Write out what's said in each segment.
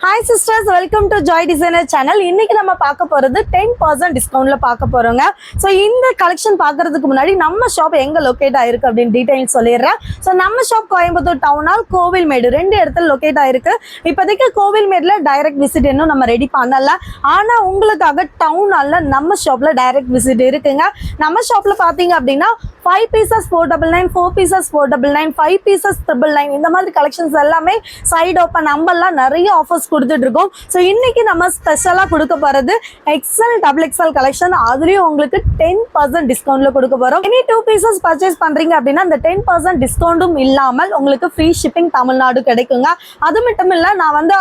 Hi sisters, welcome to Joy Designer channel. இன்னைக்கு நம்ம பார்க்க போறது 10% டிஸ்கவுண்ட்ல பார்க்க போறோங்க. சோ இந்த கலெக்ஷன் பார்க்கிறதுக்கு முன்னாடி நம்ம ஷாப் எங்க லொகேட் ஆயிருக்கு அப்படினு டீடைல்ஸ் சொல்லிடுறேன். சோ நம்ம shop Coimbatore town hall Kovilmedu ரெண்டு இடத்துல லொகேட் ஆயிருக்கு. இப்போதைக்கு கோவில்மேட்ல டைரக்ட் விசிட் இன்னும் நம்ம ரெடி பண்ணல. ஆனா உங்களுக்காக டவுன் ஹால்ல நம்ம ஷாப்ல டைரக்ட் விசிட் இருக்குங்க. நம்ம ஷாப்ல பாத்தீங்க அப்படின்னா 5 pieces 499, 4 pieces 499, 5 pieces 999 இந்த மாதிரி கலெக்ஷன்ஸ் எல்லாமே சைடு ஓப்பன் நம்பர்லாம் நிறைய ஆஃபர்ஸ் கொடுத்துட்டு இருக்கோம். ஸோ இன்னைக்கு நம்ம ஸ்பெஷலாக கொடுக்க போகிறது எக்ஸல் டபுள் எக்ஸல் கலெக்ஷன். அதுலேயும் உங்களுக்கு 10% டிஸ்கவுண்ட்ல கொடுக்க போகிறோம். இனி 2 pieces பர்ச்சேஸ் பண்ணுறீங்க அப்படின்னா அந்த 10% டிஸ்கவுண்ட்டும் இல்லாமல் உங்களுக்கு ஃப்ரீ ஷிப்பிங் தமிழ்நாடு கிடைக்குங்க. அது மட்டும் இல்லை, நான் வந்து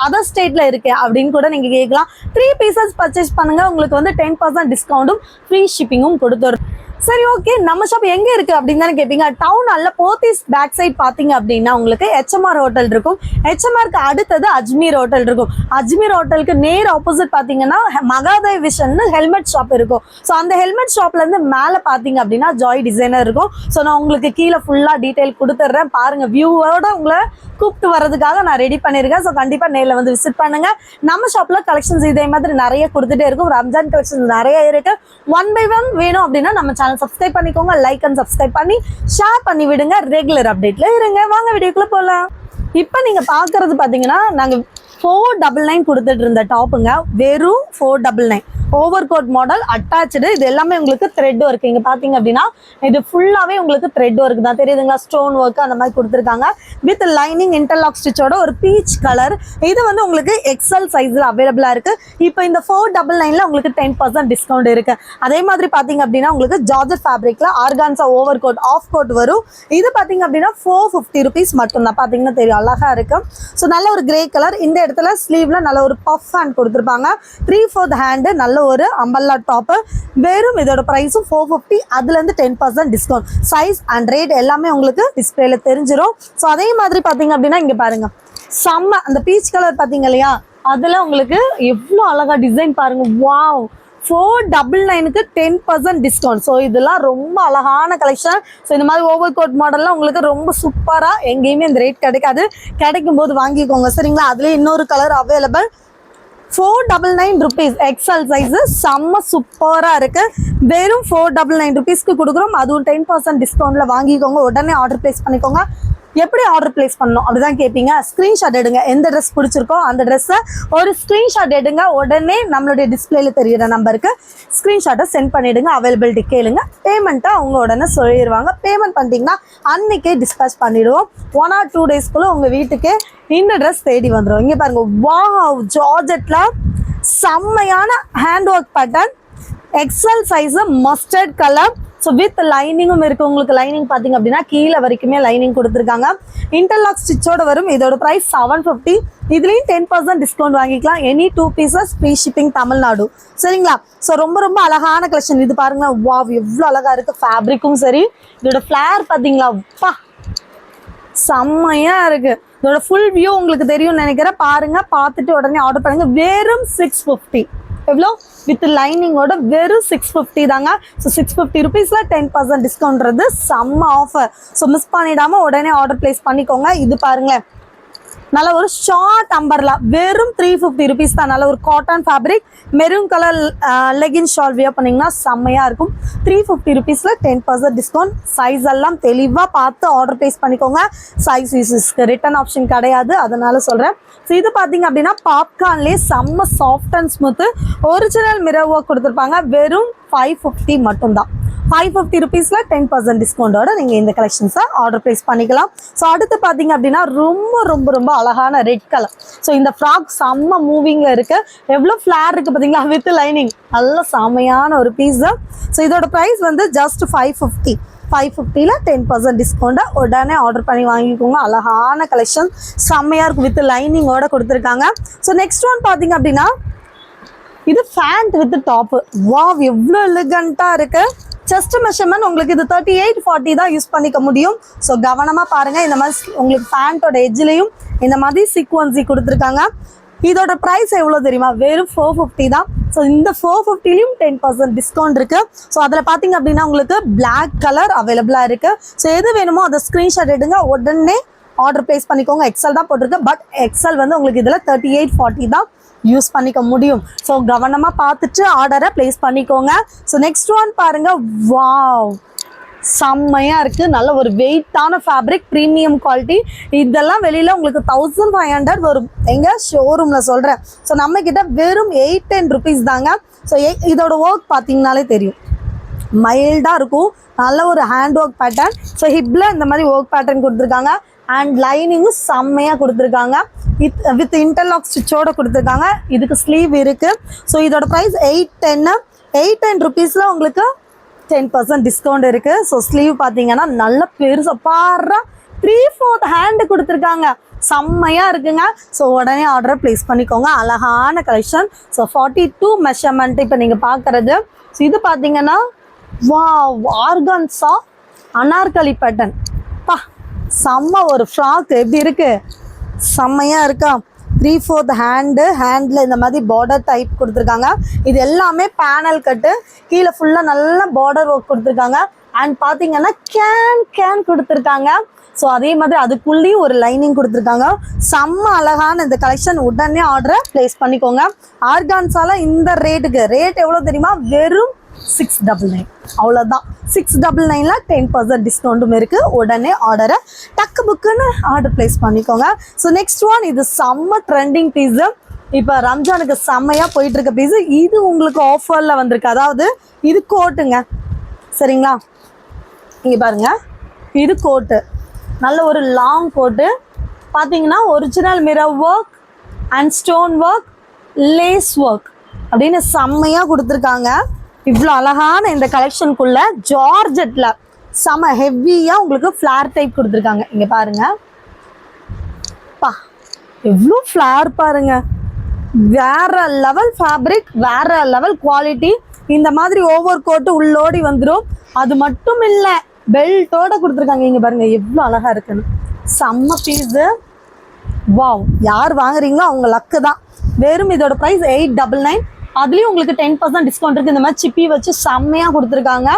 அதர் ஸ்டேட்ல இருக்கேன் அப்படின்னு கூட நீங்கள் கேட்கலாம். 3 pieces பர்ச்சேஸ் பண்ணுங்க, உங்களுக்கு வந்து 10% டிஸ்கவுண்ட்டும் ஃப்ரீ ஷிப்பிங்கும் கொடுத்துரும். சரி, ஓகே, நம்ம ஷாப் எங்க இருக்கு அப்படின்னு தானே கேட்பீங்க. டவுன் ஹால்ல போத்தீஸ் பேக் சைட் பாத்தீங்க அப்படின்னா உங்களுக்கு HMR ஹோட்டல் இருக்கும். HMRக்கு அடுத்தது அஜ்மீர் ஹோட்டல் இருக்கும். அஜ்மீர் ஹோட்டலுக்கு நேர் ஆப்போசிட் பாத்தீங்கன்னா மகாதேவ் விஷன் ஹெல்மெட் ஷாப் இருக்கும். ஸோ அந்த ஹெல்மெட் ஷாப்ல இருந்து மேல பாத்தீங்க அப்படின்னா ஜாய் டிசைனர் இருக்கும். ஸோ நான் உங்களுக்கு கீழே ஃபுல்லா டீடைல் கொடுத்துட்றேன். பாருங்க, வியூவோட உங்களை கூப்பிட்டு வர்றதுக்காக நான் ரெடி பண்ணியிருக்கேன். ஸோ கண்டிப்பா நேரில் வந்து விசிட் பண்ணுங்க. நம்ம ஷாப்ல கலெக்ஷன்ஸ் இதே மாதிரி நிறைய கொடுத்துட்டே இருக்கும். ரம்ஜான் கலெக்ஷன்ஸ் நிறைய இருக்கு. 1 by 1 வேணும் அப்படின்னா நம்ம சேனல் சப்ஸ்கிரைப் பண்ணிக்கோங்க, லைக் அண்ட் சப்ஸ்கிரைப் பண்ணி ஷேர் பண்ணி விடுங்க. ரெகுலர் அப்டேட்ல இருங்க. வாங்க வீடியோக்குள்ள போகலாம். இப்போ நீங்க பாக்குறது பாத்தீங்கன்னா நாங்க 499 கொடுத்துட்டு இருந்த டாப்புங்க, வெறும் 499. Over coat model attach. இது எல்லாமே உங்களுக்கு த்ரெட் ஒர்க். இங்க பாத்தீங்க அப்படின்னா இது ஃபுல்லாவே உங்களுக்கு த்ரெட் ஒர்க் தான், தெரியுதுங்களா? ஸ்டோன் ஒர்க் அந்த மாதிரி கொடுத்துருக்காங்க. வித் லைனிங் இன்டர்லாக் ஸ்டிச்சோட ஒரு பீச் கலர். இது வந்து உங்களுக்கு எக்ஸல் சைஸ்ல அவைலபிளா இருக்கு. இப்போ இந்த 499ல உங்களுக்கு 10% டிஸ்கவுண்ட் இருக்கு. அதே மாதிரி பாத்தீங்க அப்படின்னா உங்களுக்கு ஜார்ஜெட் ஃபேப்ரிக்ல organza over coat of coat வரும். இது பாத்தீங்க அப்படின்னா 450 rupees மட்டும் தான். பாத்தீங்கன்னா தெரியும், அழகா இருக்கு. ஸோ நல்ல ஒரு கிரே கலர். இந்த இடத்துல ஸ்லீவ்ல நல்ல ஒரு பஃப் ஹேண்ட் கொடுத்துருப்பாங்க. 3/4 ஹேண்டு, நல்ல ஒரு அம்பல்லா டாப். வெறும் இதோட பிரைஸும் 450. அதுல இருந்து 10% டிஸ்கவுண்ட். சைஸ் அண்ட் ரேட் எல்லாமே உங்களுக்கு டிஸ்பிளேல தெரிஞ்சிடும். ஸோ அதே மாதிரி பாத்தீங்க அப்படின்னா இங்க பாருங்க, செம்ம அந்த பீச் கலர் பாத்தீங்க இல்லையா, அதுல உங்களுக்கு எவ்வளோ அழகா டிசைன் பாருங்க. Wow, 499க்கு 10% discount. ஸோ இதெல்லாம் ரொம்ப அழகான கலெக்ஷன். ஸோ இந்த மாதிரி ஓவர் கோட் மாடல்லாம் உங்களுக்கு ரொம்ப சூப்பராக எங்கேயுமே இந்த ரேட் கிடைக்காது. கிடைக்கும் போது வாங்கிக்கோங்க, சரிங்களா? அதுலேயே இன்னொரு colour available. 499 rupees XL size, செம்ம சூப்பராக இருக்கு. வெறும் 499 rupeesக்கு கொடுக்குறோம். அதுவும் 10% டிஸ்கவுண்ட்ல வாங்கிக்கோங்க. உடனே ஆர்டர் பிளேஸ் பண்ணிக்கோங்க. எப்படி ஆர்டர் பிளேஸ் பண்ணணும் அப்படிதான் கேட்பீங்க. ஸ்க்ரீன்ஷாட் எடுங்க, எந்த ட்ரெஸ் பிடிச்சிருக்கோ அந்த ட்ரெஸ்ஸை ஒரு ஸ்க்ரீன்ஷாட் எடுங்க. உடனே நம்மளுடைய டிஸ்பிளேல தெரியுற நம்பருக்கு ஸ்க்ரீன்ஷாட்டை சென்ட் பண்ணிடுங்க. அவைலபிலிட்டி கேளுங்க. பேமெண்ட்டை அவங்க உடனே சொல்லிடுவாங்க. பேமெண்ட் பண்ணிட்டீங்கன்னா அன்னைக்கே டிஸ்பேச் பண்ணிடுவோம். 1 or 2 daysக்குள்ள உங்க வீட்டுக்கு இந்த ட்ரெஸ் தேடி வந்துடும். இங்கே பாருங்க, வாவ், ஜார்ஜெட்ல செம்மையான hand work pattern, XL size, mustard colour. So with லைனிங்கும் இருக்கு. உங்களுக்கு லைனிங் பார்த்தீங்க அப்படின்னா கீழே வரைக்குமே லைனிங் கொடுத்துருக்காங்க. இன்டர்லாக் ஸ்டிச்சோட வரும். இதோட ப்ரைஸ் 750. இதுலேயும் 10% டிஸ்கவுண்ட் வாங்கிக்கலாம். Any 2 pieces free shipping Tamil Nadu, சரிங்களா? ஸோ ரொம்ப ரொம்ப அழகான கலெக்ஷன். இது பாருங்க, வாவ், எவ்வளோ அழகா இருக்கு. ஃபேப்ரிக்கும் சரி, இதோட ஃபிளேர் பார்த்தீங்களா, பா, செம்மையா இருக்கு. இதோட ஃபுல் வியூ உங்களுக்கு தெரியும்னு நினைக்கிறேன். பாருங்க, பார்த்துட்டு உடனே ஆர்டர் பண்ணுங்க. வெறும் 650. எவ்வளோ? வித் லைனிங்கோட வெறும் 650 தாங்க. ஸோ 650 rupeesல 10% டிஸ்கவுண்ட்றது செம்ம ஆஃபர். ஸோ மிஸ் பண்ணிடாம உடனே ஆர்டர் பிளேஸ் பண்ணிக்கோங்க. இது பாருங்களேன், நல்ல ஒரு ஷார்ட் அம்பர்லா, வெறும் 350 rupees தான். நல்ல ஒரு cotton fabric, maroon colour legging shawl wear பண்ணிங்கன்னா செம்மையா இருக்கும். 350 rupeesல 10% டிஸ்கவுண்ட். சைஸ் எல்லாம் தெளிவாக பார்த்து ஆர்டர் பிளேஸ் பண்ணிக்கோங்க. சைஸஸ்க்கு ரிட்டர்ன் ஆப்ஷன் கிடையாது, அதனால சொல்கிறேன். ஸோ இது பார்த்தீங்க அப்படின்னா பாப்கார்ன்லேயே செம்ம soft and smooth original mirror work கொடுத்துருப்பாங்க. வெறும் 550 மட்டும்தான். 550 rupeesல 10% டிஸ்கவுண்டோட நீங்கள் இந்த கலெக்ஷன்ஸை ஆர்டர் பிளேஸ் பண்ணிக்கலாம். ஸோ அடுத்து பார்த்தீங்க அப்படின்னா ரொம்ப ரொம்ப ரொம்ப அழகான ரெட் கலர். ஸோ இந்த ஃப்ராக் செம்ம மூவிங்கில் இருக்கு. எவ்வளோ ஃப்ளேர் இருக்கு பார்த்தீங்களா, வித் லைனிங், நல்ல செம்மையான ஒரு பீஸு. ஸோ இதோட ப்ரைஸ் வந்து ஜஸ்ட் 550. 550ல 10% டிஸ்கவுண்ட்டை உடனே ஆர்டர் பண்ணி வாங்கிக்கோங்க. அழகான கலெக்ஷன், செம்மையாக இருக்கும். வித் லைனிங்கோட கொடுத்துருக்காங்க. ஸோ நெக்ஸ்ட் ஒன் பார்த்தீங்க அப்படின்னா இது ஃபேண்ட் வித் டாப்பு. வாவ், எவ்வளோ எலிகண்ட்டாக இருக்கு. செஸ்ட் மெஷர்மெண்ட் உங்களுக்கு இது 38-40 தான் யூஸ் பண்ணிக்க முடியும். ஸோ கவனமாக பாருங்கள். இந்த மாதிரி உங்களுக்கு பேண்ட்டோட எட்ஜ்லேயும் இந்த மாதிரி சீக்வன்சி கொடுத்துருக்காங்க. இதோட ப்ரைஸ் எவ்வளோ தெரியுமா? வெறும் 450 தான். ஸோ இந்த 450லையும் 10% டிஸ்கவுண்ட் இருக்கு. ஸோ அதில் பார்த்தீங்க அப்படின்னா உங்களுக்கு பிளாக் கலர் அவைலபிளாக இருக்கு. ஸோ எது வேணுமோ அதை ஸ்க்ரீன்ஷாட் எடுங்க. உடனே ஆர்டர் பிளேஸ் பண்ணிக்கோங்க. எக்ஸல் தான் போட்டிருக்கு, பட் எக்ஸல் வந்து உங்களுக்கு இதில் 38-40 தான் யூஸ் பண்ணிக்க முடியும். ஸோ கவனமாக பார்த்துட்டு ஆர்டரை பிளேஸ் பண்ணிக்கோங்க. ஸோ நெக்ஸ்ட் ஒன் பாருங்க, வாவ் செம்மையாக இருக்குது. நல்ல ஒரு வெயிட்டான ஃபேப்ரிக், ப்ரீமியம் குவாலிட்டி. இதெல்லாம் வெளியில் உங்களுக்கு 1500 வரும், எங்கள் ஷோரூமில் சொல்கிறேன். ஸோ நம்மக்கிட்ட வெறும் 810 rupees தாங்க. ஸோ இதோட ஒர்க் பார்த்தீங்கனாலே தெரியும், மைல்டாக இருக்கும். நல்ல ஒரு ஹேண்ட் ஒர்க் பேட்டர்ன். ஸோ ஹிப்பில் இந்த மாதிரி ஒர்க் பேட்டர்ன் கொடுத்துருக்காங்க. அண்ட் லைனிங்கும் செம்மையாக கொடுத்துருக்காங்க. வித் இன்டர்லாக் ஸ்டிச்சோட கொடுத்துருக்காங்க. இதுக்கு ஸ்லீவ் இருக்குது. ஸோ இதோட ப்ரைஸ் 810 rupeesல உங்களுக்கு 10% டிஸ்கவுண்ட் இருக்குது. ஸோ ஸ்லீவ் பார்த்தீங்கன்னா நல்ல பெருசாக பாரு 3/4 ஹேண்டு கொடுத்துருக்காங்க. செம்மையாக இருக்குங்க. ஸோ உடனே ஆர்டரை ப்ளேஸ் பண்ணிக்கோங்க. அழகான கலெக்ஷன். ஸோ 42 மெஷர்மெண்ட் இப்போ நீங்கள் பார்க்குறது. ஸோ இது பார்த்தீங்கன்னா வாவ் ஆர்கான்ஸா அனார்கலி பேட்டர்ன். பா செம்ம ஒரு ஃப்ராக் எப்படி இருக்குது, செம்மையாக இருக்கா. 3/4 ஹேண்டில் இந்த மாதிரி பார்டர் டைப் கொடுத்துருக்காங்க. இது எல்லாமே பேனல் கட்டு, கீழே ஃபுல்லாக நல்ல பார்டர் ஒர்க் கொடுத்துருக்காங்க. அண்ட் பார்த்தீங்கன்னா கேன் கொடுத்துருக்காங்க. ஸோ அதே மாதிரி அதுக்குள்ளேயும் ஒரு லைனிங் கொடுத்துருக்காங்க. செம்ம அழகான இந்த கலெக்ஷன். உடனே ஆர்டரை ப்ளேஸ் பண்ணிக்கோங்க. ஆர்கான்ஸால இந்த ரேட் எவ்வளோ தெரியுமா, வெறும் 699. அவ்வளோதான். 699ல 10% டிஸ்கவுண்ட்டும் இருக்குது. உடனே ஆர்டரை டக்கு புக்குன்னு ஆர்டர் ப்ளேஸ் பண்ணிக்கோங்க. ஸோ நெக்ஸ்ட் ஒன், இது செம்ம ட்ரெண்டிங் பீஸு. இப்போ ரம்ஜானுக்கு செம்மையாக போயிட்டுருக்க பீஸு. இது உங்களுக்கு ஆஃபரில் வந்திருக்கு. அதாவது இது கோட்டுங்க, சரிங்களா. இங்கே பாருங்க, இது கோட்டு, நல்ல ஒரு லாங் கோட்டு. பார்த்தீங்கன்னா original mirror work and stone work, lace work அப்படின்னு செம்மையாக கொடுத்துருக்காங்க. இவ்வளோ அழகான இந்த கலெக்ஷனுக்குள்ள ஜார்ஜெட்டில் செம ஹெவியாக உங்களுக்கு ஃப்ளார் டைப் கொடுத்துருக்காங்க. இங்கே பாருங்க, பா எவ்வளோ ஃப்ளார் பாருங்க. வேற லெவல் ஃபேப்ரிக், வேற லெவல் குவாலிட்டி. இந்த மாதிரி ஓவர் கோட்டு உள்ளோடி வந்துடும். அது மட்டும் இல்லை, பெல்ட்டோட கொடுத்துருக்காங்க. இங்கே பாருங்க எவ்வளோ அழகாக இருக்குன்னு. செம்ம பீஸு. வாவ், யார் வாங்குறீங்களோ அவங்க லக்கு தான். வெறும் இதோட ப்ரைஸ் 899. அதுலேயும் உங்களுக்கு 10% டிஸ்கவுண்ட் இருக்குது. இந்த மாதிரி சிப்பி வச்சு செம்மையாக கொடுத்துருக்காங்க.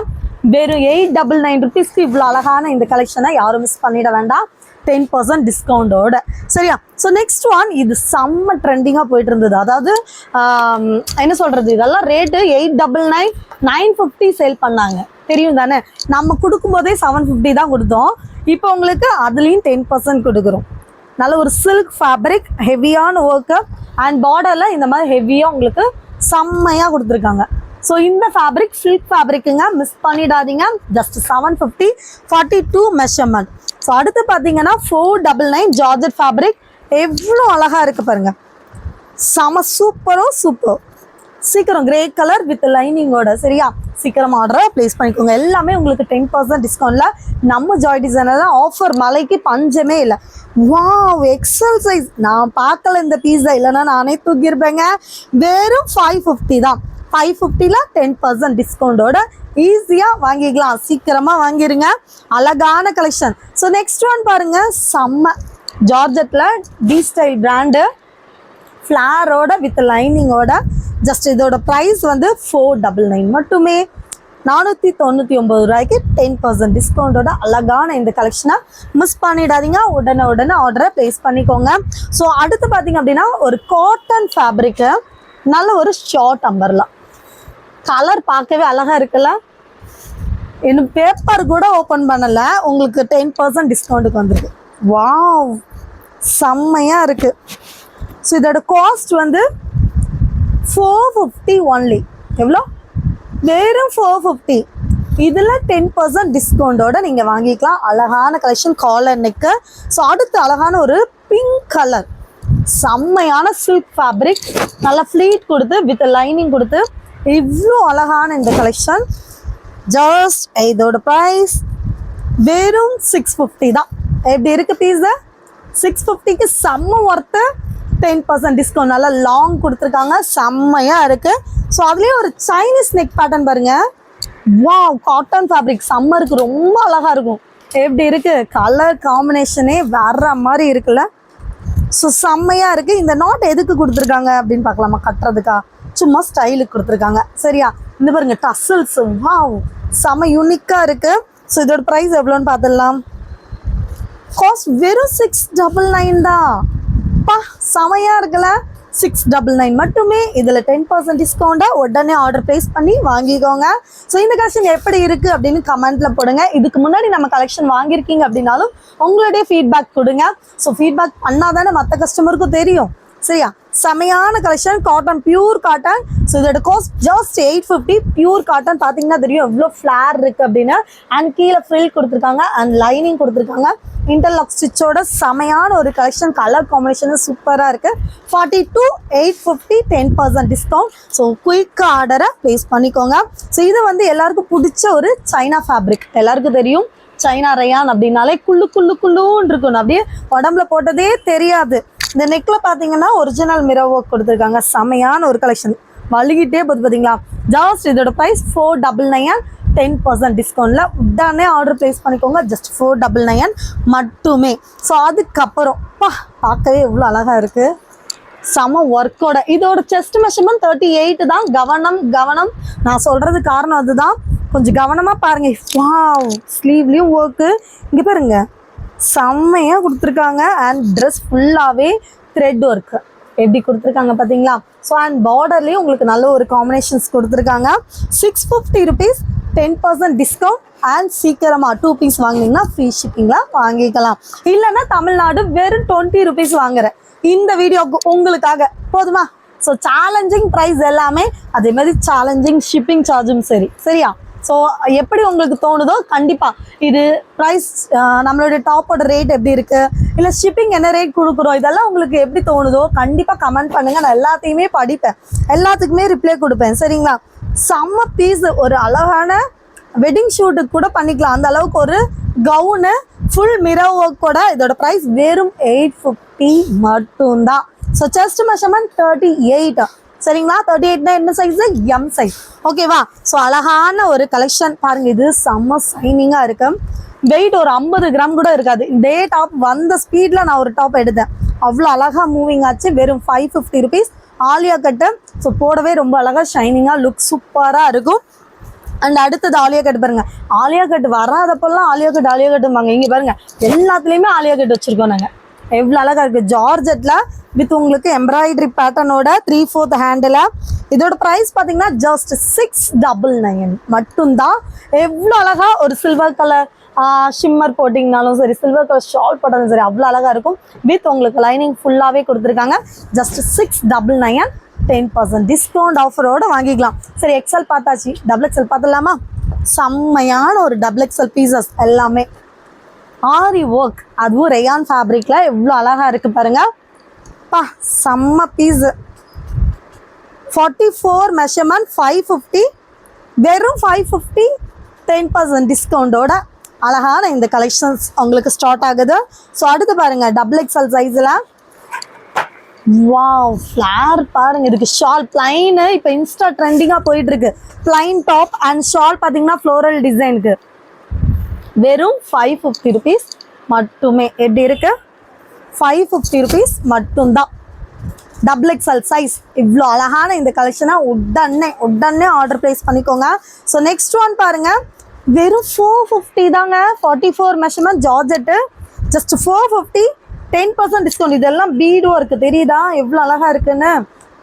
வெறும் 899 rupeesக்கு இவ்வளோ அழகான இந்த கலெக்ஷனை யாரும் மிஸ் பண்ணிட வேண்டாம், 10% டிஸ்கவுண்டோட. சரியா. ஸோ நெக்ஸ்ட் ஒன், இது செம்ம ட்ரெண்டிங்காக போயிட்டு இருந்தது. அதாவது என்ன சொல்கிறது, இதெல்லாம் ரேட்டு 899, 950 சேல் பண்ணாங்க, தெரியும் தானே. நம்ம கொடுக்கும்போதே 750 தான் கொடுத்தோம். இப்போ உங்களுக்கு அதுலேயும் 10% கொடுக்குறோம். நல்ல ஒரு சில்க் ஃபேப்ரிக், ஹெவியான ஒர்க்கு அண்ட் பார்டரில் இந்த மாதிரி ஹெவியாக உங்களுக்கு செம்மையாக கொடுத்துருக்காங்க. ஸோ இந்த ஃபேப்ரிக் சில்க் ஃபேப்ரிக்குங்க, மிஸ் பண்ணிடாதீங்க. Just 750, 42 measurement. ஸோ அடுத்து பார்த்தீங்கன்னா 499 ஜார்ஜெட் ஃபேப்ரிக். எவ்வளோ அழகாக இருக்குது பாருங்க, செம சூப்பர். சீக்கிரம் கிரே கலர் வித் லைனிங்கோட. சரியா, சீக்கிரம் ஆர்டரை ப்ளேஸ் பண்ணிக்கோங்க. எல்லாமே உங்களுக்கு 10% டிஸ்கவுண்ட்டில் நம்ம ஜாய் டிசைனில் ஆஃபர், மலைக்கு பஞ்சமே இல்லை. Wow XL size. நான் பார்க்கல இந்த பீஸா, இல்லைன்னா நானே தூக்கியிருப்பேங்க. வெறும் 550 தான். 550ல 10% டிஸ்கவுண்டோட ஈஸியாக வாங்கிக்கலாம். சீக்கிரமாக வாங்கிடுங்க. அழகான கலெக்ஷன். ஸோ நெக்ஸ்ட் ஒன் பாருங்க, செம்ம ஜார்ஜெட்டில் டி ஸ்டைல் பிராண்டு, ஃப்ளாரோட வித் லைனிங்கோட. ஜஸ்ட் இதோட ப்ரைஸ் வந்து 499 மட்டுமே. 499 ரூபாய்க்கு 10% டிஸ்கவுண்டோட அழகான இந்த கலெக்ஷனை மிஸ் பண்ணிடாதீங்க. உடனே ஆர்டரை ப்ளேஸ் பண்ணிக்கோங்க. ஸோ அடுத்து பார்த்தீங்க அப்படின்னா ஒரு காட்டன் ஃபேப்ரிக்கு, நல்ல ஒரு ஷார்ட் அம்பர்லா. கலர் பார்க்கவே அழகாக இருக்குல்ல. இன்னும் பேப்பர் கூட ஓப்பன் பண்ணலை, உங்களுக்கு 10% டிஸ்கவுண்ட்டுக்கு வந்துருக்கு. வாவ் செம்மையாக இருக்குது. ஸோ இதோட காஸ்ட் வந்து 450 ஒன்லி. எவ்வளோ, வெறும் 450. இதில் 10% டிஸ்கவுண்டோட நீங்கள் வாங்கிக்கலாம். அழகான கலெக்ஷன், காலர் நெக்கு. ஸோ அடுத்து அழகான ஒரு பிங்க் கலர், செம்மையான சில்க் ஃபேப்ரிக், நல்லா ஃப்ளீட் கொடுத்து வித் லைனிங் கொடுத்து இவ்வளோ அழகான இந்த கலெக்ஷன். ஜஸ்ட் இதோட ப்ரைஸ் வெறும் 650 தான். எப்படி இருக்குது பீஸு, 650க்கு செம்ம ஒர்த்து. 10% டிஸ்கவுண்ட், நல்லா லாங் கொடுத்துருக்காங்க, செம்மையாக இருக்குது. ஸோ அதுலேயே ஒரு சைனீஸ் நெக் பேட்டர்ன் பாருங்கள். வாவ் காட்டன் ஃபேப்ரிக், சம்மருக்கு ரொம்ப அழகாக இருக்கும். எப்படி இருக்குது, கலர் காம்பினேஷனே வேற மாதிரி இருக்குல்ல. ஸோ செம்மையாக இருக்குது. இந்த நாட் எதுக்கு கொடுத்துருக்காங்க அப்படின்னு பார்க்கலாமா, கட்டுறதுக்கா, சும்மா ஸ்டைலுக்கு கொடுத்துருக்காங்க. சரியா, இந்த பாருங்க டசல்ஸ், வாவ் செம்ம யூனிக்காக இருக்குது. ஸோ இதோட ப்ரைஸ் எவ்வளோன்னு பார்த்துடலாம். காஸ்ட் வெறும் 699 தான். பா செமையா இருக்குல்ல. 699 மட்டுமே. இதில் 10% டிஸ்கவுண்ட்டை உடனே ஆர்டர் ப்ளேஸ் பண்ணி வாங்கிக்கோங்க. ஸோ இந்த கலெக்ஷன் எப்படி இருக்குது அப்படின்னு கமெண்ட்டில் போடுங்க. இதுக்கு முன்னாடி நம்ம கலெக்ஷன் வாங்கியிருக்கீங்க அப்படின்னாலும் உங்களுடைய ஃபீட்பேக் கொடுங்க. ஸோ ஃபீட்பேக் பண்ணால் தானே மற்ற கஸ்டமருக்கும் தெரியும். சரியா? செமையான collection, cotton, pure cotton. So இதோட காஸ்ட் ஜஸ்ட் 850. பியூர் காட்டன் பார்த்தீங்கன்னா தெரியும் எவ்வளோ ஃப்ளார் இருக்குது அப்படின்னு. அண்ட் கீழே ஃப்ரில் கொடுத்துருக்காங்க அண்ட் லைனிங் கொடுத்துருக்காங்க. இன்டர்லாக் ஸ்டிச்சோட செமையான ஒரு கலெக்ஷன். கலர் காம்பினேஷன் சூப்பராக இருக்குது. 42,850 10% டிஸ்கவுண்ட். ஸோ குயிக்காக ஆர்டரை ப்ளேஸ் பண்ணிக்கோங்க. ஸோ இது வந்து எல்லாருக்கும் பிடிச்ச ஒரு சைனா ஃபேப்ரிக். எல்லாருக்கும் தெரியும் சைனா ரயான் அப்படின்னாலே குள்ளுன்னு இருக்கணும், அப்படியே உடம்புல போட்டதே தெரியாது. இந்த நெக்கில் பார்த்தீங்கன்னா ஒரிஜினல் மிரர் ஒர்க் கொடுத்துருக்காங்க. செமையான ஒரு கலெக்ஷன். வழுகிட்டே போகுது பார்த்தீங்களா. ஜஸ்ட் இதோட ப்ரைஸ் 499. 10% டிஸ்கவுண்ட்டில் உடனே ஆர்டர் ப்ளேஸ் பண்ணிக்கோங்க. ஜஸ்ட் 499 மட்டுமே. ஸோ அதுக்கப்புறம் பார்க்கவே எவ்வளோ அழகாக இருக்குது. செம ஒர்க்கோட. இதோட செஸ்ட் மெஷர்மெண்ட் 38 தான். கவனம் நான் சொல்கிறது காரணம் அதுதான். கொஞ்சம் கவனமாக பாருங்கள். வாவ், ஸ்லீவ்லேயும் ஒர்க்கு இங்கே பாருங்க செம்மையாக கொடுத்துருக்காங்க. அண்ட் ட்ரெஸ் ஃபுல்லாகவே த்ரெட் ஒர்க்கு எப்படி கொடுத்துருக்காங்க பார்த்தீங்களா. ஸோ அண்ட் பார்டர்லேயும் உங்களுக்கு நல்ல ஒரு காம்பினேஷன்ஸ் கொடுத்துருக்காங்க. 650 rupees 10% டிஸ்கவுண்ட். அண்ட் சீக்கிரமாக 2 பீஸ் வாங்கினீங்கன்னா ஃப்ரீ ஷிப்பிங்கில் வாங்கிக்கலாம். இல்லைன்னா தமிழ்நாடு வெறும் 20 rupees வாங்குறேன் இந்த வீடியோக்கு உங்களுக்காக போதுமா. ஸோ சேலஞ்சிங் ப்ரைஸ் எல்லாமே அதே மாதிரி சேலஞ்சிங் ஷிப்பிங் சார்ஜும் சரியா. ஸோ எப்படி உங்களுக்கு தோணுதோ கண்டிப்பாக இது ப்ரைஸ் நம்மளுடைய டாப்போட ரேட் எப்படி இருக்குது, இல்லை ஷிப்பிங் என்ன ரேட் கொடுக்குறோம், இதெல்லாம் உங்களுக்கு எப்படி தோணுதோ கண்டிப்பாக கமெண்ட் பண்ணுங்கள். நான் எல்லாத்தையுமே படிப்பேன், எல்லாத்துக்குமே ரிப்ளை கொடுப்பேன். சரிங்களா? செம்ம பீஸ். ஒரு அழகான வெட்டிங் ஷூட்டுக்கு கூட பண்ணிக்கலாம் அந்த அளவுக்கு ஒரு கவுனு ஃபுல் மிரர் ஒர்க்கோட. இதோட ப்ரைஸ் வெறும் 850 மட்டும்தான். So chest measurement 38. சரிங்களா? 38னா என்ன சைஸு? M size. ஓகேவா? ஸோ அழகான ஒரு கலெக்ஷன் பாருங்கள். இது செம்ம சைனிங்காக இருக்கு. வெயிட் ஒரு 50 கிராம் கூட இருக்காது. இதே டாப் வந்த ஸ்பீடில் நான் ஒரு டாப் எடுத்தேன். அவ்வளோ அழகாக மூவிங் ஆச்சு. வெறும் 550 rupees. ஆலியா கட்டு. ஸோ போடவே ரொம்ப அழகாக ஷைனிங்காக லுக் சூப்பராக இருக்கும். அண்ட் அடுத்தது ஆலியா கட் பாருங்க. ஆலியா கட் வராதப்பெல்லாம் ஆலியா கட்டுவாங்க. இங்கே பாருங்க எல்லாத்துலேயுமே ஆலியா கட் வச்சுருக்கோம் நாங்கள். எவ்வளோ அழகாக இருக்குது. ஜார்ஜெட்டில் வித் உங்களுக்கு எம்ப்ராய்டரி பேட்டர்னோட 3/4 ஹேண்டில். இதோட ப்ரைஸ் பார்த்தீங்கன்னா ஜஸ்ட் 699 மட்டும்தான். எவ்வளோ அழகாக ஒரு சில்வர் கலர் ஷிம்மர் போட்டிங்கனாலும் சரி, சில்வர் கலர் ஷால் போட்டாலும் சரி, அவ்வளோ அழகாக இருக்கும். வித் உங்களுக்கு லைனிங் ஃபுல்லாகவே கொடுத்துருக்காங்க. ஜஸ்ட் 699. 10% டிஸ்கவுண்ட் ஆஃபரோடு வாங்கிக்கலாம். சரி, எக்ஸல் பார்த்தாச்சு, டபுள் எக்ஸல் பார்த்துடலாமா? செம்மையான ஒரு டபுள் எக்ஸல் பீசஸ் எல்லாமே ஆரி ஒர்க், அதுவும் ரயான் ஃபேப்ரிக்கில் எவ்வளோ அழகாக இருக்குது பாருங்கள். செம்ம பீஸு. 44 மெஷர்மெண்ட் 550. வெறும் 550. 10% டிஸ்கவுண்டோட அழகான இந்த கலெக்ஷன்ஸ் உங்களுக்கு ஸ்டார்ட் ஆகுது. ஸோ அடுத்து பாருங்கள் டபுள் எக்ஸல் சைஸில். வாவ், ஃப்ளார் பாருங்கள். இதுக்கு ஷால் பிளைனு இப்போ இன்ஸ்டா ட்ரெண்டிங்காக போயிட்டுருக்கு. பிளைன் டாப் அண்ட் ஷால் பார்த்தீங்கன்னா ஃப்ளோரல் டிசைனுக்கு வெறும் 550 rupees மட்டுமே. எப்படி இருக்கு? 550 rupees மட்டும்தான். Double XL size. இவ்வளோ அழகான இந்த கலெக்ஷனை உடனே ஆர்டர் ப்ளேஸ் பண்ணிக்கோங்க. ஸோ நெக்ஸ்ட் ஒன் பாருங்க. வெறும் 450 தாங்க. 44 மெஷர்மெண்ட் ஜார்ஜெட்டு. ஜஸ்ட் 450. 10% டிஸ்கவுண்ட். இதெல்லாம் பீடும் இருக்குது, தெரியுதா எவ்வளோ அழகாக இருக்குன்னு?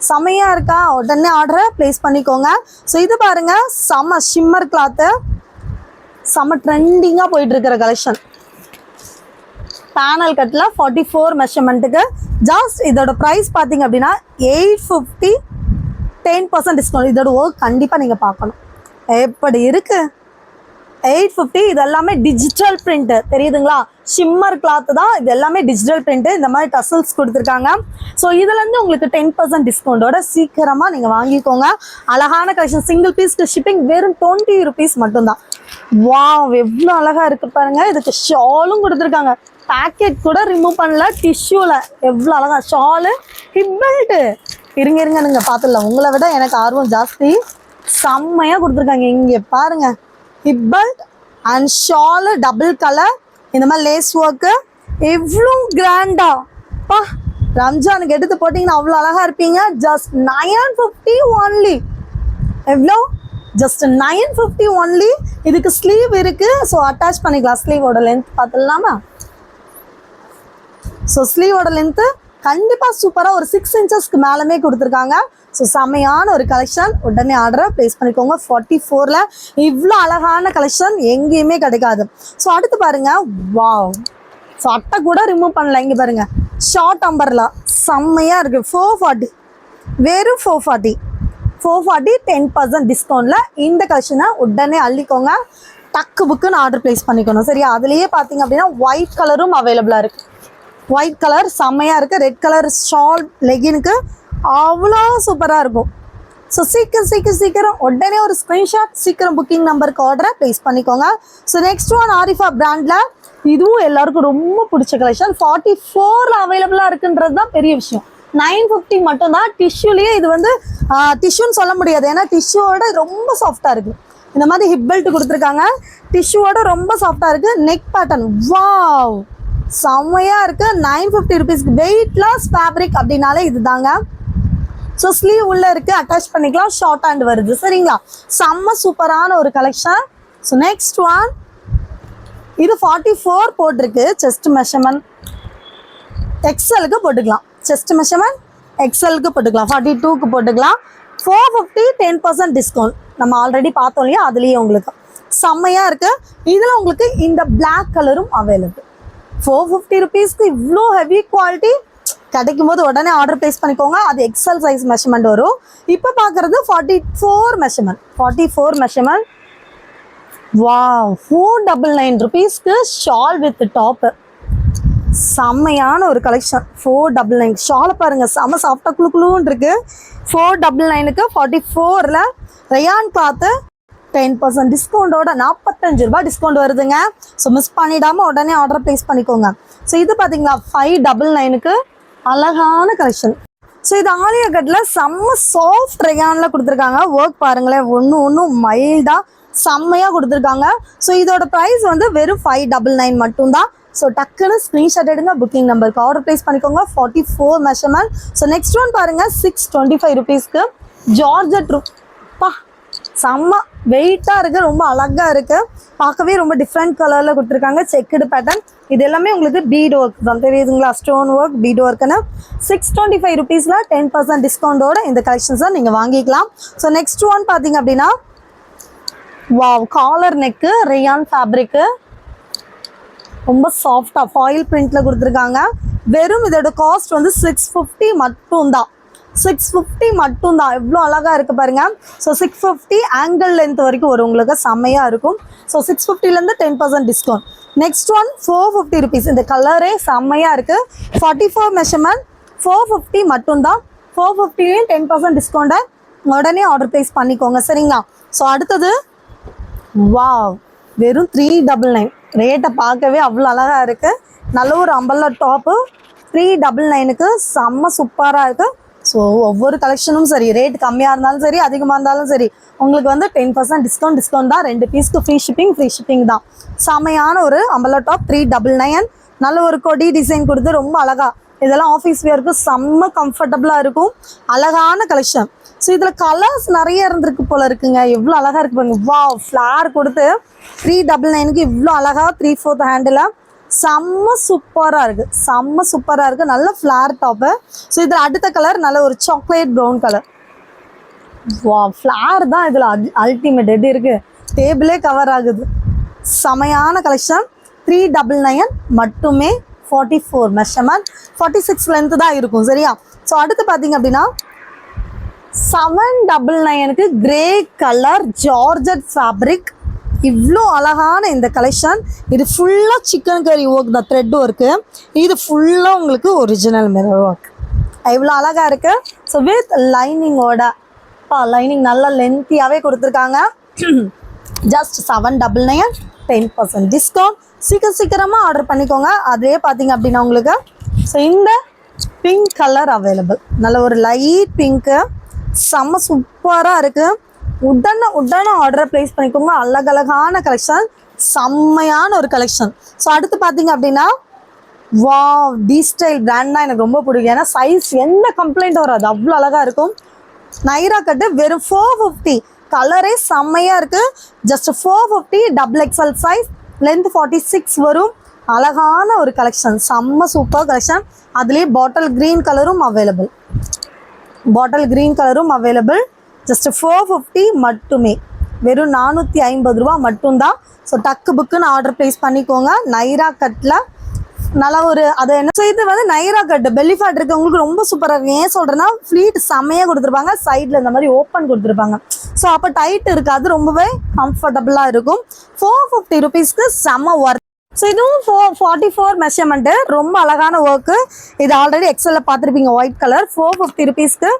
செமையாக இருக்கா? உடனே ஆர்டரை ப்ளேஸ் பண்ணிக்கோங்க. ஸோ இது பாருங்கள் செம்ம ஷிம்மர் கிளாத்து. செம்ம ட்ரெண்டிங்காக போயிட்டுருக்கிற கலெக்ஷன். பேனல் கட்டில் 44 மெஷர்மெண்ட்டுக்கு. ஜஸ்ட் இதோட ப்ரைஸ் பார்த்தீங்க அப்படின்னா 850. 10% டிஸ்கவுண்ட். இதோட ஒர்க் கண்டிப்பாக நீங்கள் பார்க்கணும். எப்படி இருக்குது? 850. இது எல்லாமே டிஜிட்டல் பிரிண்ட்டு, தெரியுதுங்களா? ஷிம்மர் கிளாத்து தான். இது எல்லாமே டிஜிட்டல் பிரிண்ட்டு. இந்த மாதிரி டசல்ஸ் கொடுத்துருக்காங்க. ஸோ இதுலேருந்து உங்களுக்கு 10% டிஸ்கவுண்டோட சீக்கிரமாக நீங்கள் வாங்கிக்கோங்க. அழகான கலெக்ஷன். சிங்கிள் பீஸ்க்கு ஷிப்பிங் வெறும் 20 rupees மட்டும்தான். வாவ், எவ்வளோ அழகாக இருக்குது பாருங்கள். இதுக்கு ஷாலும் கொடுத்துருக்காங்க. பேக்கெட் கூட ரிமூவ் பண்ணல. டிஷ்யூவில் எவ்வளோ அழகாக ஷாலு. Hip belt. இருங்க நீங்கள் பார்த்துடலாம். உங்களை விட எனக்கு ஆர்வம் ஜாஸ்தி. செம்மையாக கொடுத்துருக்காங்க. இங்கே பாருங்கள், hip belt and shawl double colour. இந்த மாதிரி லேஸ் ஒர்க்கு எவ்வளோ கிராண்டா. ரம்ஜானுக்கு எடுத்து போட்டிங்கன்னா அவ்வளோ அழகாக இருப்பீங்க. Just 950 only. எவ்வளோ? Just 950 only. இதுக்கு ஸ்லீவ் இருக்குது. ஸோ அட்டாச் பண்ணிக்கலாம். ஸ்லீவோட லென்த் பார்த்துடலாமா? ஸோ ஸ்லீவோட லென்த்து கண்டிப்பாக சூப்பராக ஒரு 6 இன்ச்சஸ்க்கு மேலமே கொடுத்துருக்காங்க. ஸோ செம்மையான ஒரு கலெக்ஷன். உடனே ஆர்டரை ப்ளேஸ் பண்ணிக்கோங்க. 44ல் இவ்வளோ அழகான கலெக்ஷன் எங்கேயுமே கிடைக்காது. ஸோ அடுத்து பாருங்கள், வாவ், ஸோ அட்டை கூட ரிமூவ் பண்ணல. இங்கே பாருங்கள், ஷார்ட் அம்பர்லா செம்மையாக இருக்குது. 440, வெறும் 440 10% டிஸ்கவுண்ட்டில் இந்த கலெக்ஷனை உடனே அள்ளிக்கோங்க. டக்கு புக்குன்னு ஆர்டர் ப்ளேஸ் பண்ணிக்கணும். சரியா? அதுலேயே பார்த்தீங்க அப்படின்னா ஒயிட் கலரும் அவைலபிளாக இருக்குது. ஒயிட் கலர் செம்மையாக இருக்குது. ரெட் கலர் ஷால் லெகினுக்கு அவ்வளோ சூப்பராக இருக்கும். ஸோ சீக்கிரம் உடனே ஒரு ஸ்க்ரீன்ஷாட், சீக்கிரம் புக்கிங் நம்பருக்கு ஆர்டரை ப்ளேஸ் பண்ணிக்கோங்க. ஸோ நெக்ஸ்ட் ஒன் ஆரிஃபா பிராண்டில் இதுவும் எல்லாருக்கும் ரொம்ப பிடிச்ச கலெக்ஷன். 44ல் அவைலபிளாக இருக்குன்றது தான் பெரிய விஷயம். 950 மட்டும்தான். டிஷ்யூலேயே இது வந்து டிஷ்யூன்னு சொல்ல முடியாது, ஏன்னா டிஷ்யூவோட ரொம்ப சாஃப்டாக இருக்குது. இந்த மாதிரி ஹிப் பெல்ட் கொடுத்துருக்காங்க. டிஷ்யூவோட ரொம்ப சாஃப்டாக இருக்குது. நெக் பேட்டர்ன் வாவ் செம்மையாக இருக்குது. 950 ருபீஸ்க்கு. வெயிட் லாஸ் ஃபேப்ரிக் அப்படின்னாலே இது தாங்க. ஸோ ஸ்லீவ் உள்ளே இருக்குது, அட்டாச் பண்ணிக்கலாம். ஷார்ட் ஹேண்ட் வருது. சரிங்களா? செம்ம சூப்பரான ஒரு கலெக்ஷன். ஸோ நெக்ஸ்ட் ஒன், இது 44 போட்டிருக்கு. செஸ்ட் மெஷர்மெண்ட் எக்ஸலுக்கு போட்டுக்கலாம். செஸ்ட் மெஷர்மெண்ட் எக்ஸலுக்கு போட்டுக்கலாம். 42க்கு போட்டுக்கலாம். 450 10% டிஸ்கவுண்ட். நம்ம ஆல்ரெடி பார்த்தோம் இல்லையா, அதுலேயே உங்களுக்கு செம்மையாக இருக்குது. இதில் உங்களுக்கு இந்த பிளாக் கலரும் அவைலபிள். 450 ருபீஸ்க்கு இவ்வளோ ஹெவி குவாலிட்டி கிடைக்கும் போது உடனே ஆர்டர் ப்ளேஸ் பண்ணிக்கோங்க. அது எக்ஸல் சைஸ் மெஷர்மெண்ட் வரும். இப்போ பார்க்குறது 44 மெஷர்மெண்ட். 44 மெஷர்மெண்ட். வாவ், 499 ருபீஸ்க்கு ஷால் வித் டாப்பு. செம்மையான ஒரு கலெக்ஷன். 499 ஷாலை பாருங்கள், செம்ம சாஃப்டாக குழுன்னு இருக்குது. 499க்கு 44ல் ரயான் கிளாத்து 10% டிஸ்கவுண்டோட 45 ரூபாய் டிஸ்கவுண்ட் வருதுங்க. ஸோ மிஸ் பண்ணிடாமல் உடனே ஆர்டர் ப்ளேஸ் பண்ணிக்கோங்க. ஸோ இது பார்த்தீங்களா 599க்கு அழகான கலெக்ஷன். ஸோ இது ஆலியா கட்டில் செம்ம சாஃப்ட் ரயானில் கொடுத்துருக்காங்க. ஒர்க் பாருங்களேன், ஒன்றும் மைல்டாக செம்மையாக கொடுத்துருக்காங்க. ஸோ இதோட ப்ரைஸ் வந்து வெறும் 599 மட்டும்தான். ஸோ டக்குன்னு ஸ்க்ரீன்ஷாட் எடுங்க, புக்கிங் நம்பருக்கு ஆர்டர் ப்ளேஸ் பண்ணிக்கோங்க. 44 மெஷர்மெண்ட். ஸோ நெக்ஸ்ட் ஒன் பாருங்கள், 625 ருபீஸ்க்கு ஜார்ஜெட் பா செம்ம வெயிட்டாக இருக்குது, ரொம்ப அழகாக இருக்குது. பார்க்கவே ரொம்ப டிஃப்ரெண்ட் கலரில் கொடுத்துருக்காங்க. Checked pattern. இது எல்லாமே உங்களுக்கு பீட் ஒர்க் தான், தெரியுதுங்களா? ஸ்டோன் ஒர்க், பீட் ஒர்க்குன்னு. 625 ருபீஸில் 10% டிஸ்கவுண்டோட இந்த கலெக்ஷன்ஸை நீங்கள் வாங்கிக்கலாம். ஸோ நெக்ஸ்ட் ஒன் பார்த்தீங்க அப்படின்னா, wow, collar neck rayon fabric ரொம்ப சாஃப்டாக ஃபாயில் பிரிண்டில் கொடுத்துருக்காங்க. வெறும் இதோட காஸ்ட் வந்து 650 மட்டும்தான். 650 மட்டும்தான். எவ்வளோ அழகாக இருக்குது பாருங்கள். ஸோ 650 ஆங்கிள் லென்த் வரைக்கும் வரும், உங்களுக்கு செம்மையாக இருக்கும். ஸோ 650லேருந்து 10% டிஸ்கவுண்ட். Next one 450 rupees. இந்த கலரே செம்மையாக இருக்குது. 44 மெஷர்மெண்ட், 450 மட்டும்தான். 450லேயும் 10% டிஸ்கவுண்ட்டை உடனே ஆர்டர் ப்ளேஸ் பண்ணிக்கோங்க. சரிங்களா? ஸோ அடுத்தது வாவ், வெறும் 399. ரேட்டை பார்க்கவே அவ்வளோ அழகாக இருக்குது. நல்ல ஒரு அம்பர்லா டாப்பு 399க்கு செம்ம சூப்பராக இருக்குது. ஸோ ஒவ்வொரு கலெக்ஷனும் சரி, ரேட் கம்மியாக இருந்தாலும் சரி, அதிகமாக இருந்தாலும் சரி, உங்களுக்கு வந்து 10% டிஸ்கவுண்ட் தான். 2 பீஸ்க்கு ஃப்ரீ ஷிப்பிங் தான். செம்மையான ஒரு அம்பர்லா டாப் 399. நல்ல ஒரு கொடி டிசைன் கொடுத்து ரொம்ப அழகாக, இதெல்லாம் ஆஃபீஸ் வியருக்கு செம்ம கம்ஃபர்டபுளாக இருக்கும். அழகான கலெக்ஷன். ஸோ இதில் கலர்ஸ் நிறைய இருந்திருக்கு போல இருக்குங்க. எவ்வளோ அழகாக இருக்கு பாருங்க. வாவ், ஃப்ளார் கொடுத்து 399க்கு இவ்வளோ அழகாக 3/4 ஹேண்டில் செம்ம சூப்பராக இருக்குது. செம்ம சூப்பராக இருக்குது. நல்ல ஃப்ளார் டாப்பு. ஸோ இதில் அடுத்த கலர் நல்ல ஒரு சாக்லேட் ப்ரௌன் கலர். வா, ஃப்ளார் தான் இதில் அல்டிமேட். எப்படி இருக்குது, டேபிளே கவர் ஆகுது. செமையான கலெக்ஷன். 399 மட்டுமே. 44 மெஷர்மெண்ட், 46 லென்த்து தான் இருக்கும். சரியா? ஸோ அடுத்து பார்த்தீங்க அப்படின்னா 799க்கு கிரே கலர் ஜார்ஜெட் ஃபேப்ரிக். இவ்வளோ அழகான இந்த கலெக்ஷன். இது ஃபுல்லாக சிக்கன் கறி ஒர்க் தான், த்ரெட் ஒர்க்கு. இது ஃபுல்லாக உங்களுக்கு ஒரிஜினல் மிரர் ஒர்க். இவ்வளோ அழகாக இருக்குது. ஸோ வித் லைனிங்கோட, லைனிங் நல்லா லென்த்தியாகவே கொடுத்துருக்காங்க. Just 799, 10% discount. சீக்கிரமாக ஆர்டர் பண்ணிக்கோங்க. அதே பார்த்தீங்க அப்படின்னா உங்களுக்கு ஸோ இந்த பிங்க் கலர் அவைலபிள். நல்ல ஒரு லைட் பிங்க்கு, செம்ம சூப்பராக இருக்குது. உடனே ஆர்டரை ப்ளேஸ் பண்ணிக்கோங்க. அழகழகான கலெக்ஷன், செம்மையான ஒரு கலெக்ஷன். ஸோ அடுத்து பார்த்தீங்க அப்படின்னா வாவ், டி ஸ்டைல் பிராண்ட் தான் எனக்கு ரொம்ப பிடிக்கும். ஏன்னா சைஸ் எந்த கம்ப்ளைண்ட் வராது, அவ்வளோ அழகாக இருக்கும். நைரா கட்டு வெறும் 450. கலரே செம்மையாக இருக்குது. ஜஸ்ட் 450. XXL சைஸ், லென்த் 46 வரும். அழகான ஒரு கலெக்ஷன், செம்ம சூப்பர் கலெக்ஷன். அதுலேயே பாட்டில் க்ரீன் கலரும் அவைலபிள், ஜஸ்ட் 450 மட்டுமே, வெறும் 450 ரூபா மட்டும்தான். ஸோ டக்கு புக்குன்னு ஆர்டர் ப்ளேஸ் பண்ணிக்கோங்க. நைரா கட்டில் நல்லா ஒரு அது என்ன, ஸோ இது வந்து நைரா கட்டு பெல்லி ஃபேட் இருக்கவங்களுக்கு ரொம்ப சூப்பராக இருக்கும். ஏன் சொல்கிறேன்னா ஃப்ளீட் செம்மையாக கொடுத்துருப்பாங்க, சைடில் இந்த மாதிரி ஓப்பன் கொடுத்துருப்பாங்க. ஸோ அப்போ டைட் இருக்காது, ரொம்பவே கம்ஃபர்டபுளாக இருக்கும். 450 ருபீஸ்க்கு செம்ம ஒர்க். ஸோ இதுவும் 44 மெஷர்மெண்ட்டு, ரொம்ப அழகான ஒர்க்கு. இது ஆல்ரெடி எக்ஸலில் பார்த்துருப்பீங்க, ஒயிட் கலர். 450 ருபீஸ்க்கு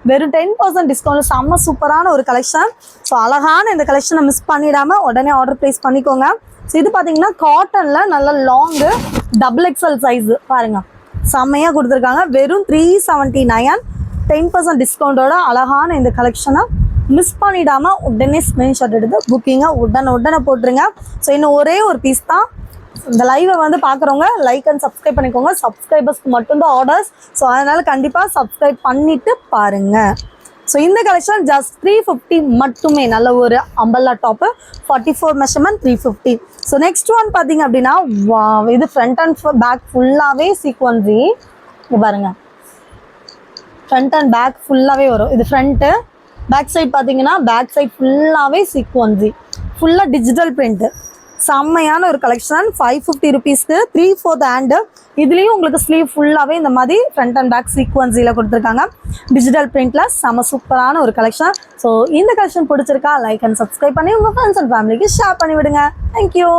வெறும் 10% டிஸ்கவுண்ட், செம்ம சூப்பரான ஒரு கலெக்ஷன். ஸோ அழகான இந்த கலெக்ஷனை மிஸ் பண்ணிடாமல் உடனே ஆர்டர் ப்ளேஸ் பண்ணிக்கோங்க. ஸோ இது பார்த்தீங்கன்னா காட்டனில் நல்ல லாங்கு டபுள் எக்ஸல் சைஸு பாருங்கள், செம்மையாக கொடுத்துருக்காங்க. வெறும் 379, 10% டிஸ்கவுண்டோட அழகான இந்த கலெக்ஷனை மிஸ் பண்ணிடாமல் உடனே ஸ்க்ரீன்ஷாட் எடுத்து புக்கிங்கை உடனே போட்டுருங்க. ஸோ இன்னும் ஒரே ஒரு பீஸ் தான். இந்த லைவை வந்து பார்க்குறவங்க லைக் அண்ட் சப்ஸ்கிரைப் பண்ணிக்கோங்க. சப்ஸ்கிரைபர்ஸ்க்கு மட்டும்தான் ஆர்டர்ஸ். ஸோ அதனால் கண்டிப்பாக சப்ஸ்கிரைப் பண்ணிவிட்டு பாருங்கள். ஸோ இந்த கலெக்ஷன் ஜஸ்ட் 350 மட்டுமே. நல்ல ஒரு Amphalla top, 44 measurement, 350. So next one பார்த்தீங்க அப்படின்னா, இது ஃப்ரண்ட் அண்ட் பேக் ஃபுல்லாகவே சீக்வன்ஸி. இது பாருங்கள், ஃப்ரண்ட் அண்ட் பேக் ஃபுல்லாகவே வரும். இது ஃப்ரண்ட்டு, பேக் சைட் பார்த்தீங்கன்னா பேக் சைட் ஃபுல்லாகவே சீக்வன்ஸி, ஃபுல்லாக டிஜிட்டல் பிரிண்ட்டு. செம்மையான ஒரு கலெக்ஷன். 550 ருபீஸ்க்கு 3/4 ஹேண்டு. இதுலேயும் உங்களுக்கு ஸ்லீவ் ஃபுல்லாகவே இந்த மாதிரி ஃப்ரண்ட் அண்ட் பேக் சீக்வன்ஸில் கொடுத்துருக்காங்க, டிஜிட்டல் பிரிண்டில். செம்ம சூப்பரான ஒரு கலெக்ஷன். ஸோ இந்த கலெக்ஷன் பிடிச்சிருக்கா லைக் அண்ட் சப்ஸ்கிரைப் பண்ணி உங்கள் ஃப்ரெண்ட்ஸ் அண்ட் ஃபேமிலிக்கு ஷேர் பண்ணி விடுங்க. தேங்க்யூ.